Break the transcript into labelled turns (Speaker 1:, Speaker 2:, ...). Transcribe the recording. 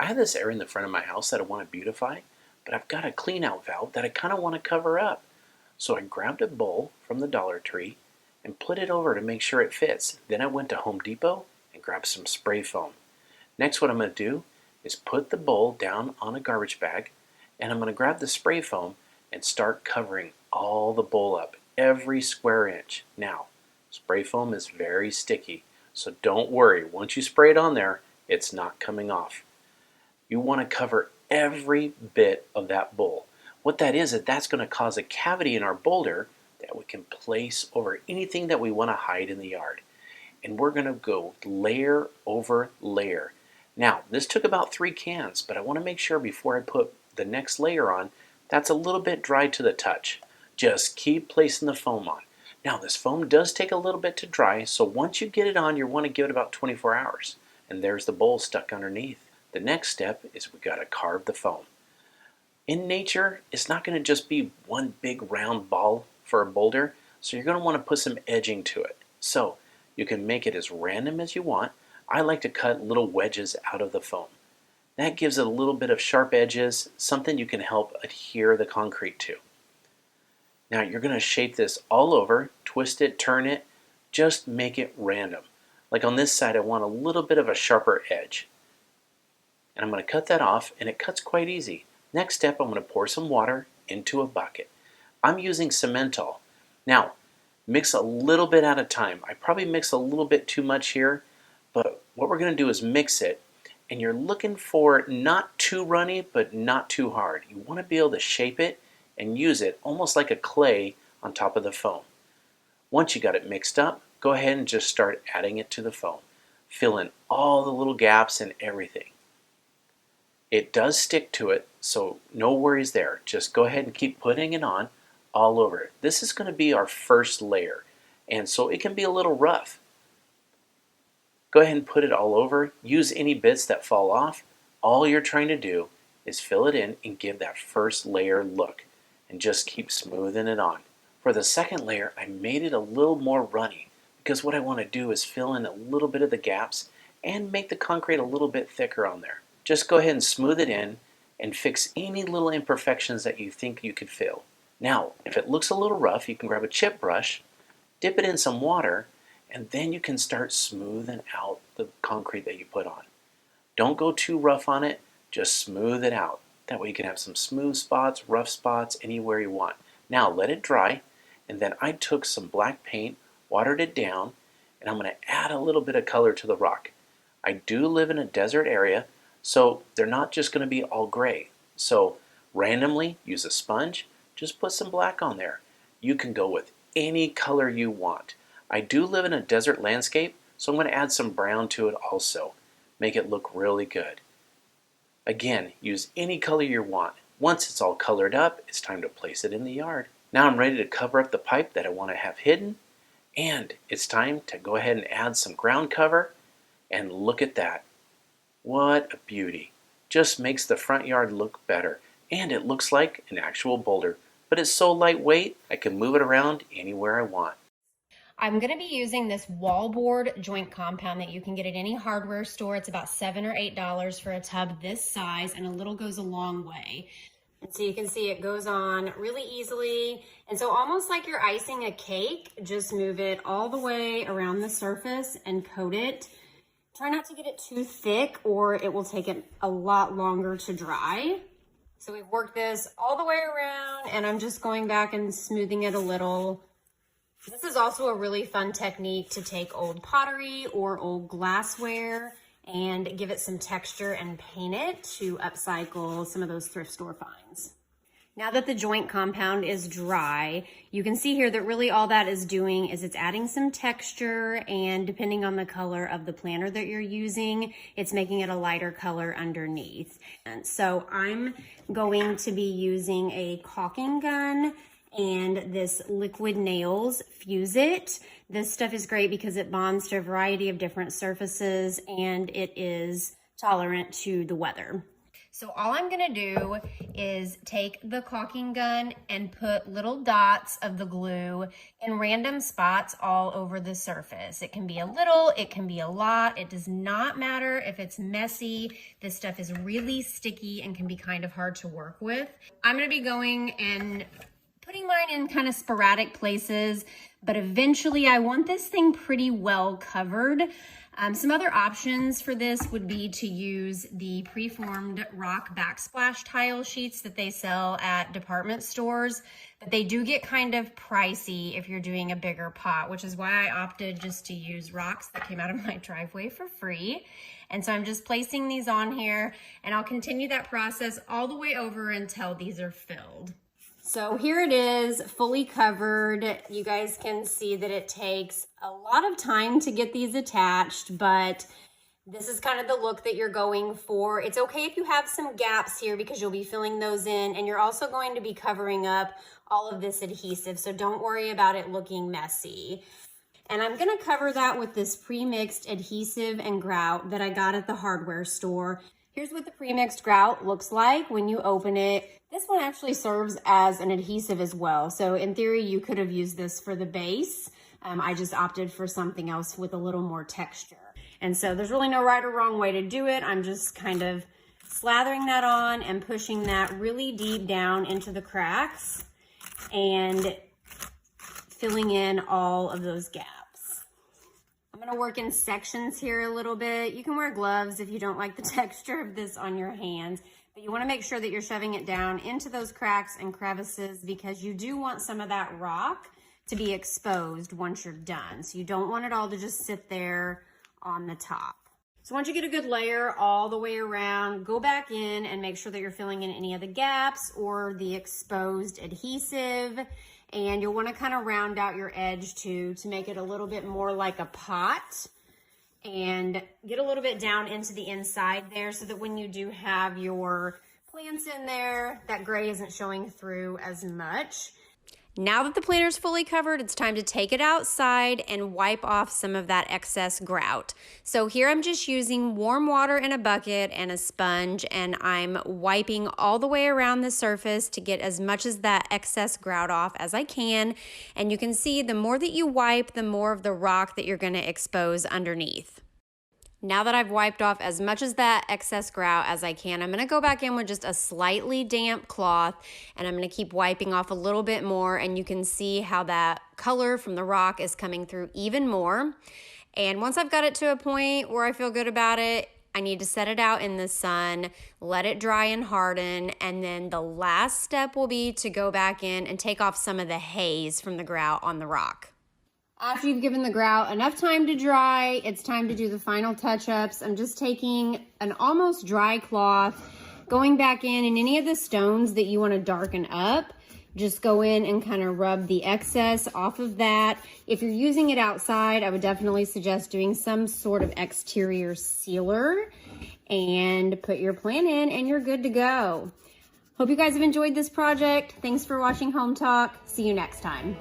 Speaker 1: have this area in the front of my house that I want to beautify, but I've got a clean out valve that I kind of want to cover up. So I grabbed a bowl from the Dollar Tree and put it over to make sure it fits. Then I went to Home Depot and grabbed some spray foam. Next, what I'm going to do is put the bowl down on a garbage bag, and I'm going to grab the spray foam and start covering all the bowl up, every square inch. Now, spray foam is very sticky, so don't worry. Once you spray it on there, it's not coming off. You want to cover every bit of that bowl. What that is that's going to cause a cavity in our boulder that we can place over anything that we want to hide in the yard. And we're going to go layer over layer. Now, this took about 3 cans, but I want to make sure before I put the next layer on, that's a little bit dry to the touch. Just keep placing the foam on. Now, this foam does take a little bit to dry, so once you get it on, you want to give it about 24 hours. And there's the bowl stuck underneath. The next step is we got to carve the foam. In nature, it's not going to just be one big round ball for a boulder, so you're going to want to put some edging to it. So you can make it as random as you want. I like to cut little wedges out of the foam. That gives it a little bit of sharp edges, something you can help adhere the concrete to. Now you're going to shape this all over, twist it, turn it, just make it random. Like on this side, I want a little bit of a sharper edge. And I'm going to cut that off, and it cuts quite easy. Next step, I'm going to pour some water into a bucket. I'm using Cementol. Now, mix a little bit at a time. I probably mix a little bit too much here, but what we're going to do is mix it, and you're looking for not too runny, but not too hard. You want to be able to shape it and use it almost like a clay on top of the foam. Once you got it mixed up, go ahead and just start adding it to the foam. Fill in all the little gaps and everything. It does stick to it, so no worries there. Just go ahead and keep putting it on all over it. This is going to be our first layer, and so it can be a little rough. Go ahead and put it all over. Use any bits that fall off. All you're trying to do is fill it in and give that first layer look, and just keep smoothing it on. For the second layer, I made it a little more runny because what I want to do is fill in a little bit of the gaps and make the concrete a little bit thicker on there. Just go ahead and smooth it in and fix any little imperfections that you think you could fill. Now, if it looks a little rough, you can grab a chip brush, dip it in some water, and then you can start smoothing out the concrete that you put on. Don't go too rough on it, just smooth it out. That way you can have some smooth spots, rough spots, anywhere you want. Now let it dry, and then I took some black paint, watered it down, and I'm going to add a little bit of color to the rock. I do live in a desert area, so they're not just going to be all gray. So randomly, use a sponge, just put some black on there. You can go with any color you want. I do live in a desert landscape, so I'm going to add some brown to it also. Make it look really good. Again, use any color you want. Once it's all colored up, it's time to place it in the yard. Now I'm ready to cover up the pipe that I want to have hidden, and it's time to go ahead and add some ground cover, and look at that. What a beauty. Just makes the front yard look better, and it looks like an actual boulder, but it's so lightweight I can move it around anywhere I want.
Speaker 2: I'm going to be using this wallboard joint compound that you can get at any hardware store. It's about $7 or $8 for a tub this size, and a little goes a long way. And so you can see it goes on really easily. And so almost like you're icing a cake, just move it all the way around the surface and coat it. Try not to get it too thick or it will take it a lot longer to dry. So we've worked this all the way around, and I'm just going back and smoothing it a little. This is also a really fun technique to take old pottery or old glassware and give it some texture and paint it to upcycle some of those thrift store finds. Now that the joint compound is dry, you can see here that really all that is doing is it's adding some texture, and depending on the color of the planter that you're using, it's making it a lighter color underneath. And so I'm going to be using a caulking gun and this liquid nails Fuse It. This stuff is great because it bonds to a variety of different surfaces and it is tolerant to the weather. So all I'm gonna do is take the caulking gun and put little dots of the glue in random spots all over the surface. It can be a little, it can be a lot. It does not matter if it's messy. This stuff is really sticky and can be kind of hard to work with. I'm gonna be going and putting mine in kind of sporadic places, but eventually I want this thing pretty well covered. Some other options for this would be to use the preformed rock backsplash tile sheets that they sell at department stores, but they do get kind of pricey if you're doing a bigger pot, which is why I opted just to use rocks that came out of my driveway for free. And so I'm just placing these on here, and I'll continue that process all the way over until these are filled. So here it is, fully covered. You guys can see that it takes a lot of time to get these attached, but this is kind of the look that you're going for. It's okay if you have some gaps here because you'll be filling those in, and you're also going to be covering up all of this adhesive, so don't worry about it looking messy. And I'm gonna cover that with this pre-mixed adhesive and grout that I got at the hardware store. Here's what the pre-mixed grout looks like when you open it. This one actually serves as an adhesive as well. So in theory, you could have used this for the base. I just opted for something else with a little more texture. And so there's really no right or wrong way to do it. I'm just kind of slathering that on and pushing that really deep down into the cracks and filling in all of those gaps. I'm gonna work in sections here a little bit. You can wear gloves if you don't like the texture of this on your hands, but you wanna make sure that you're shoving it down into those cracks and crevices because you do want some of that rock to be exposed once you're done. So you don't want it all to just sit there on the top. So once you get a good layer all the way around, go back in and make sure that you're filling in any of the gaps or the exposed adhesive. And you'll want to kind of round out your edge too to make it a little bit more like a pot, and get a little bit down into the inside there so that when you do have your plants in there, that gray isn't showing through as much. Now that the planter's fully covered, it's time to take it outside and wipe off some of that excess grout. So here I'm just using warm water in a bucket and a sponge, and I'm wiping all the way around the surface to get as much of that excess grout off as I can. And you can see the more that you wipe, the more of the rock that you're gonna expose underneath. Now that I've wiped off as much as that excess grout as I can, I'm gonna go back in with just a slightly damp cloth, and I'm gonna keep wiping off a little bit more, and you can see how that color from the rock is coming through even more. And once I've got it to a point where I feel good about it, I need to set it out in the sun, let it dry and harden, and then the last step will be to go back in and take off some of the haze from the grout on the rock. After you've given the grout enough time to dry, it's time to do the final touch-ups. I'm just taking an almost dry cloth, going back in, and any of the stones that you want to darken up, just go in and kind of rub the excess off of that. If you're using it outside, I would definitely suggest doing some sort of exterior sealer and put your plant in, and you're good to go. Hope you guys have enjoyed this project. Thanks for watching Home Talk. See you next time.